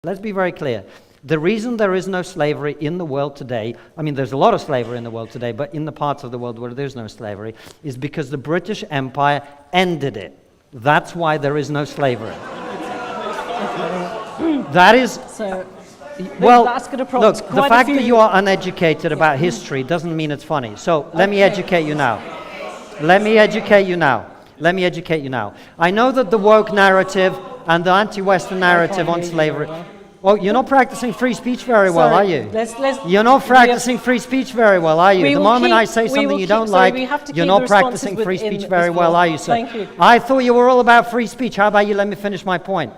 Let's be very clear. The reason there is no slavery in the world today, I mean, there's a lot of slavery in the world today, but in the parts of the world where there's no slavery, is because the British Empire ended it. That's why there is no slavery. That is... So, well, look, the fact that you are uneducated about history doesn't mean it's funny. So let me educate you now. Let me educate you now. I know that the woke narrative and the anti-Western narrative on slavery... Oh, you're not practicing free speech very well, are you? You're not practicing free speech very well, are you? The moment I say something you don't like, you're not practicing free speech very well, are you, sir? Thank you. I thought you were all about free speech. How about you let me finish my point?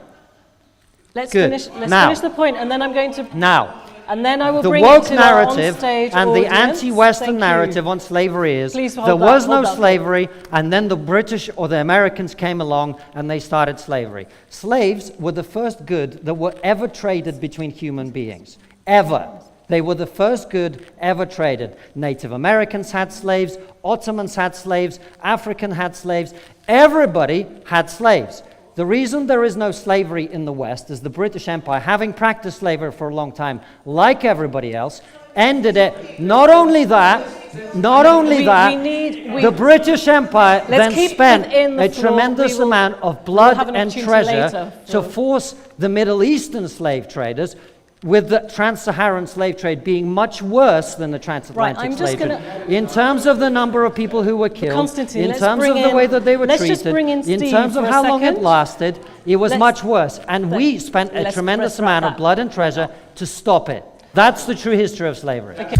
Let's finish the point, and then I'm going to... Now, and then I will the bring woke it to narrative and the audience. anti-Western narrative on slavery is there was no slavery, and then the British or the Americans came along and they started slavery. Slaves were the first good that were ever traded between human beings. Ever. They were the first good ever traded. Native Americans had slaves, Ottomans had slaves, Africans had slaves. Everybody had slaves. The reason there is no slavery in the West is the British Empire, having practiced slavery for a long time, like everybody else, ended it. Not only that, the British Empire then spent a tremendous amount of blood and treasure to force the Middle Eastern slave traders, with the trans-Saharan slave trade being much worse than the transatlantic slave trade. In terms of the number of people who were killed, in terms of the way that they were treated, in terms of how long it lasted, it was much worse. And we spent a tremendous amount of blood and treasure to stop it. That's the true history of slavery. Okay.